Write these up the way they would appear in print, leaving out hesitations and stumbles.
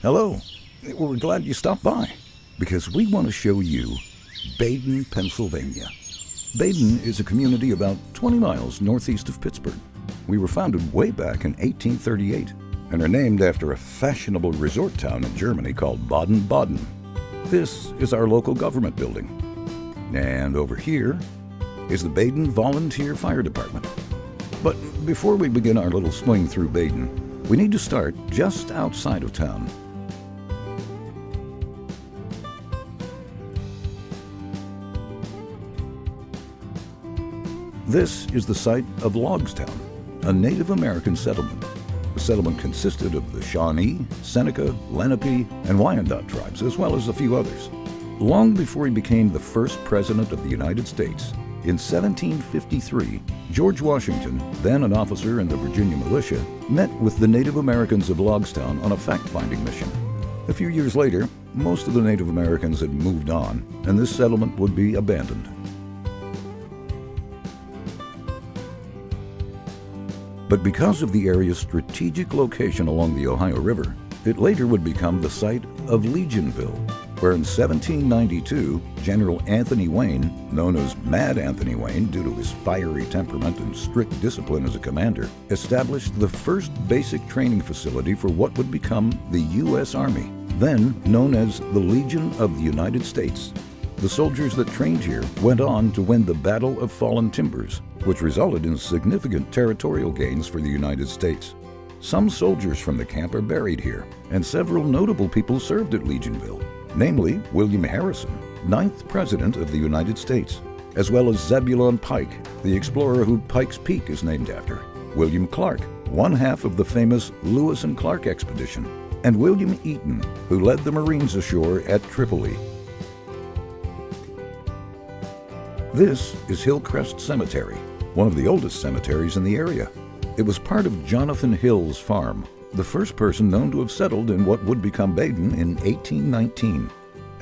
Hello. We're glad you stopped by because we want to show you Baden, Pennsylvania. Baden is a community about 20 miles northeast of Pittsburgh. We were founded way back in 1838 and are named after a fashionable resort town in Germany called Baden Borough. This is our local government building. And over here is the Baden Volunteer Fire Department. But before we begin our little swing through Baden, we need to start just outside of town. This is the site of Logstown, a Native American settlement. The settlement consisted of the Shawnee, Seneca, Lenape, and Wyandot tribes, as well as a few others. Long before he became the first president of the United States, in 1753, George Washington, then an officer in the Virginia militia, met with the Native Americans of Logstown on a fact-finding mission. A few years later, most of the Native Americans had moved on, and this settlement would be abandoned. But because of the area's strategic location along the Ohio River, it later would become the site of Legionville, where in 1792, General Anthony Wayne, known as Mad Anthony Wayne due to his fiery temperament and strict discipline as a commander, established the first basic training facility for what would become the U.S. Army, then known as the Legion of the United States. The soldiers that trained here went on to win the Battle of Fallen Timbers, which resulted in significant territorial gains for the United States. Some soldiers from the camp are buried here, and several notable people served at Legionville, namely William Harrison, 9th President of the United States, as well as Zebulon Pike, the explorer who Pike's Peak is named after, William Clark, one half of the famous Lewis and Clark expedition, and William Eaton, who led the Marines ashore at Tripoli. This is Hillcrest Cemetery, one of the oldest cemeteries in the area. It was part of Jonathan Hill's farm, the first person known to have settled in what would become Baden in 1819.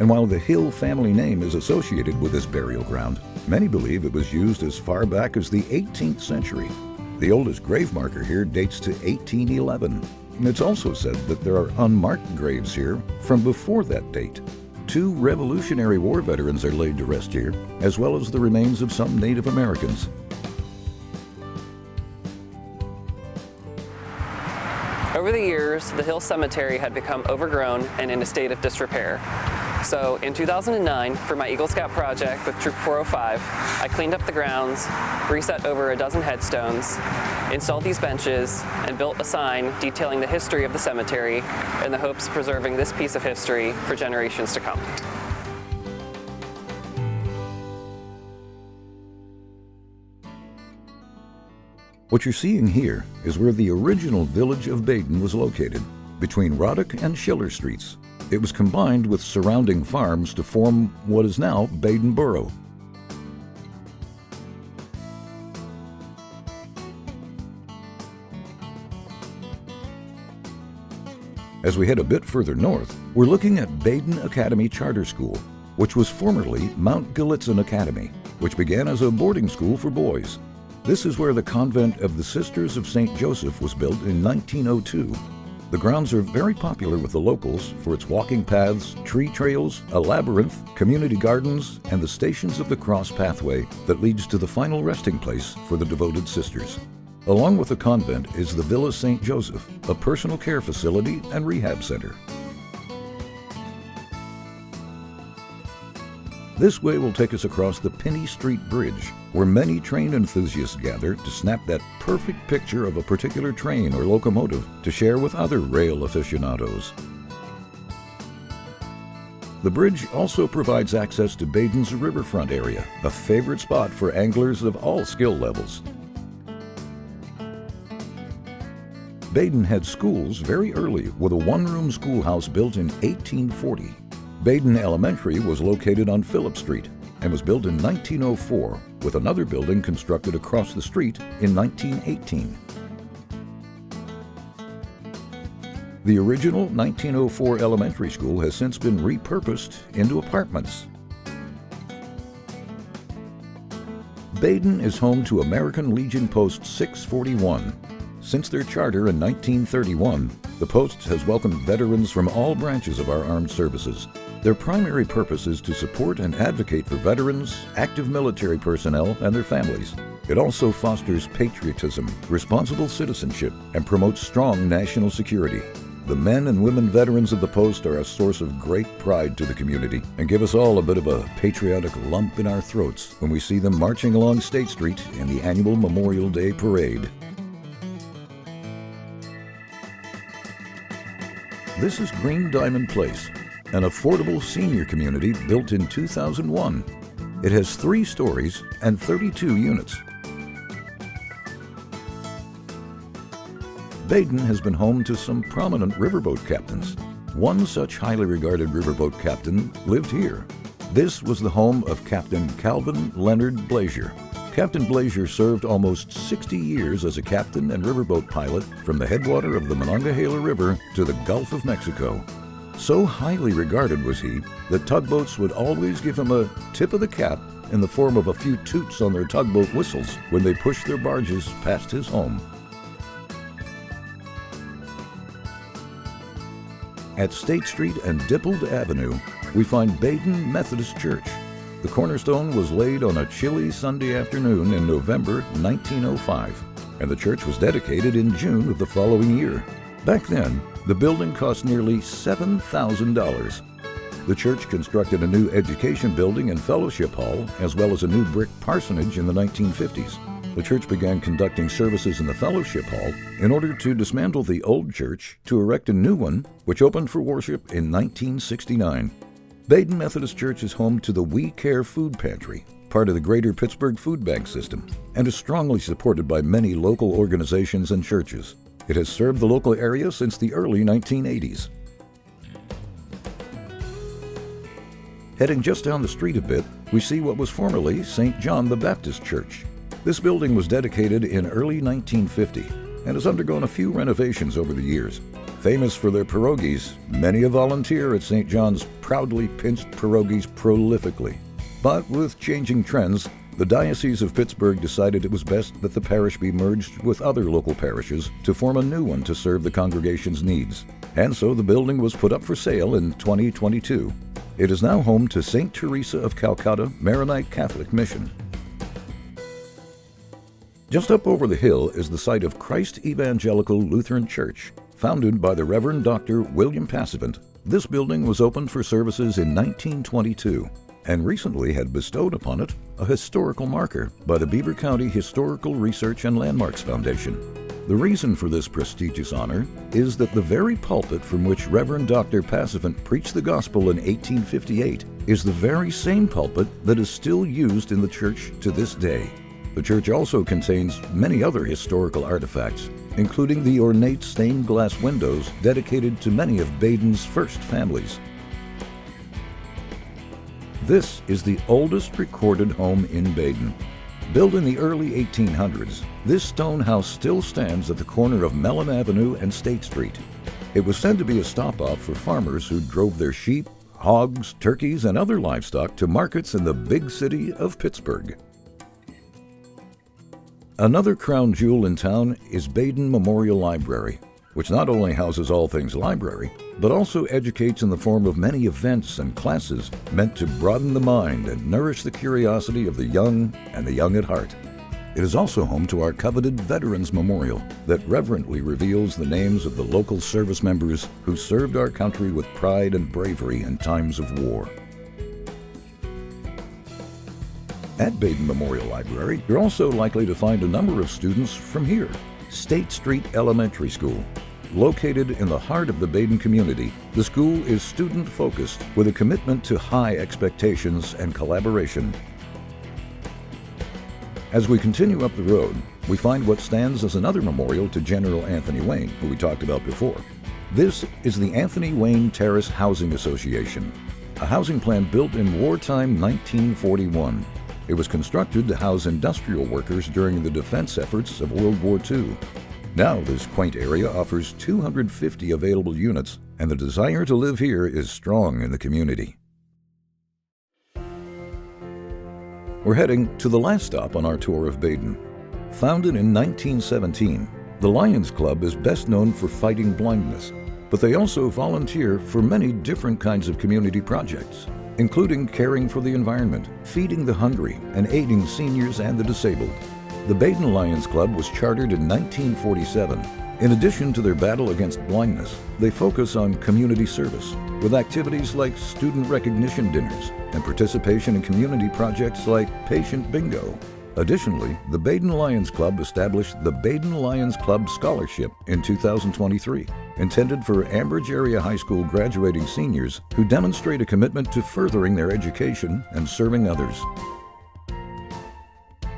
And while the Hill family name is associated with this burial ground, many believe it was used as far back as the 18th century. The oldest grave marker here dates to 1811. And it's also said that there are unmarked graves here from before that date. 2 Revolutionary War veterans are laid to rest here, as well as the remains of some Native Americans. Over the years, the Hill Cemetery had become overgrown and in a state of disrepair. So in 2009, for my Eagle Scout project with Troop 405, I cleaned up the grounds, reset over a dozen headstones, installed these benches, and built a sign detailing the history of the cemetery in the hopes of preserving this piece of history for generations to come. What you're seeing here is where the original village of Baden was located, between Roddick and Schiller Streets. It was combined with surrounding farms to form what is now Baden Borough. As we head a bit further north, we're looking at Baden Academy Charter School, which was formerly Mount Gallitzin Academy, which began as a boarding school for boys. This is where the convent of the Sisters of St. Joseph was built in 1902. The grounds are very popular with the locals for its walking paths, tree trails, a labyrinth, community gardens, and the Stations of the Cross pathway that leads to the final resting place for the devoted sisters. Along with the convent is the Villa St. Joseph, a personal care facility and rehab center. This way will take us across the Penny Street Bridge, where many train enthusiasts gather to snap that perfect picture of a particular train or locomotive to share with other rail aficionados. The bridge also provides access to Baden's riverfront area, a favorite spot for anglers of all skill levels. Baden had schools very early, with a one-room schoolhouse built in 1840. Baden Elementary was located on Phillip Street and was built in 1904, with another building constructed across the street in 1918. The original 1904 elementary school has since been repurposed into apartments. Baden is home to American Legion Post 641. Since their charter in 1931, The post has welcomed veterans from all branches of our armed services. Their primary purpose is to support and advocate for veterans, active military personnel, and their families. It also fosters patriotism, responsible citizenship, and promotes strong national security. The men and women veterans of the post are a source of great pride to the community and give us all a bit of a patriotic lump in our throats when we see them marching along State Street in the annual Memorial Day Parade. This is Green Diamond Place, an affordable senior community built in 2001. It has 3 stories and 32 units. Baden has been home to some prominent riverboat captains. One such highly regarded riverboat captain lived here. This was the home of Captain Calvin Leonard Blazier. Captain Blazier served almost 60 years as a captain and riverboat pilot from the headwater of the Monongahela River to the Gulf of Mexico. So highly regarded was he that tugboats would always give him a tip of the cap in the form of a few toots on their tugboat whistles when they pushed their barges past his home. At State Street and Dippled Avenue, we find Baden Methodist Church. The cornerstone was laid on a chilly Sunday afternoon in November 1905, and the church was dedicated in June of the following year. Back then, the building cost nearly $7,000. The church constructed a new education building and fellowship hall, as well as a new brick parsonage in the 1950s. The church began conducting services in the fellowship hall in order to dismantle the old church to erect a new one, which opened for worship in 1969. Baden Methodist Church is home to the We Care Food Pantry, part of the Greater Pittsburgh Food Bank System, and is strongly supported by many local organizations and churches. It has served the local area since the early 1980s. Heading just down the street a bit, we see what was formerly St. John the Baptist Church. This building was dedicated in early 1950 and has undergone a few renovations over the years. Famous for their pierogies, many a volunteer at St. John's proudly pinched pierogies prolifically. But with changing trends, the Diocese of Pittsburgh decided it was best that the parish be merged with other local parishes to form a new one to serve the congregation's needs. And so the building was put up for sale in 2022. It is now home to St. Teresa of Calcutta Maronite Catholic Mission. Just up over the hill is the site of Christ Evangelical Lutheran Church. Founded by the Reverend Dr. William Passavant, this building was opened for services in 1922 and recently had bestowed upon it a historical marker by the Beaver County Historical Research and Landmarks Foundation. The reason for this prestigious honor is that the very pulpit from which Reverend Dr. Passavant preached the gospel in 1858 is the very same pulpit that is still used in the church to this day. The church also contains many other historical artifacts, including the ornate stained glass windows dedicated to many of Baden's first families. This is the oldest recorded home in Baden. Built in the early 1800s, this stone house still stands at the corner of Mellon Avenue and State Street. It was said to be a stop-off for farmers who drove their sheep, hogs, turkeys, and other livestock to markets in the big city of Pittsburgh. Another crown jewel in town is Baden Memorial Library, which not only houses all things library, but also educates in the form of many events and classes meant to broaden the mind and nourish the curiosity of the young and the young at heart. It is also home to our coveted Veterans Memorial that reverently reveals the names of the local service members who served our country with pride and bravery in times of war. At Baden Memorial Library, you're also likely to find a number of students from here. State Street Elementary School. Located in the heart of the Baden community, the school is student-focused with a commitment to high expectations and collaboration. As we continue up the road, we find what stands as another memorial to General Anthony Wayne, who we talked about before. This is the Anthony Wayne Terrace Housing Association, a housing plan built in wartime 1941. It was constructed to house industrial workers during the defense efforts of World War II. Now, this quaint area offers 250 available units, and the desire to live here is strong in the community. We're heading to the last stop on our tour of Baden. Founded in 1917, The Lions Club is best known for fighting blindness, but they also volunteer for many different kinds of community projects, including caring for the environment, feeding the hungry, and aiding seniors and the disabled. The Baden Lions Club was chartered in 1947. In addition to their battle against blindness, they focus on community service, with activities like student recognition dinners and participation in community projects like Patient Bingo. Additionally, the Baden Lions Club established the Baden Lions Club Scholarship in 2023, intended for Ambridge Area High School graduating seniors who demonstrate a commitment to furthering their education and serving others.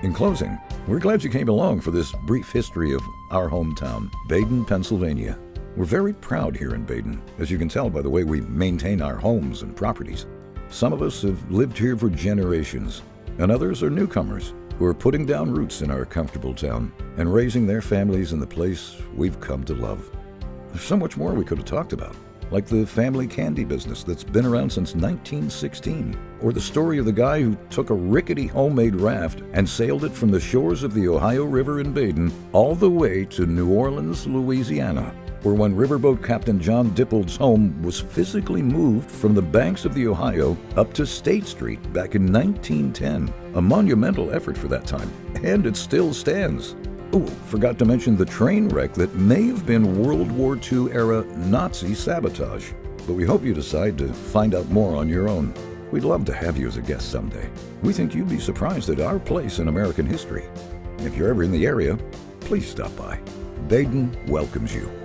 In closing, we're glad you came along for this brief history of our hometown, Baden, Pennsylvania. We're very proud here in Baden, as you can tell by the way we maintain our homes and properties. Some of us have lived here for generations, and others are newcomers who are putting down roots in our comfortable town and raising their families in the place we've come to love. There's so much more we could have talked about, like the family candy business that's been around since 1916, or the story of the guy who took a rickety homemade raft and sailed it from the shores of the Ohio River in Baden all the way to New Orleans, Louisiana, or when riverboat Captain John Dippold's home was physically moved from the banks of the Ohio up to State Street back in 1910, a monumental effort for that time, and it still stands. Oh, forgot to mention the train wreck that may have been World War II-era Nazi sabotage. But we hope you decide to find out more on your own. We'd love to have you as a guest someday. We think you'd be surprised at our place in American history. If you're ever in the area, please stop by. Baden welcomes you.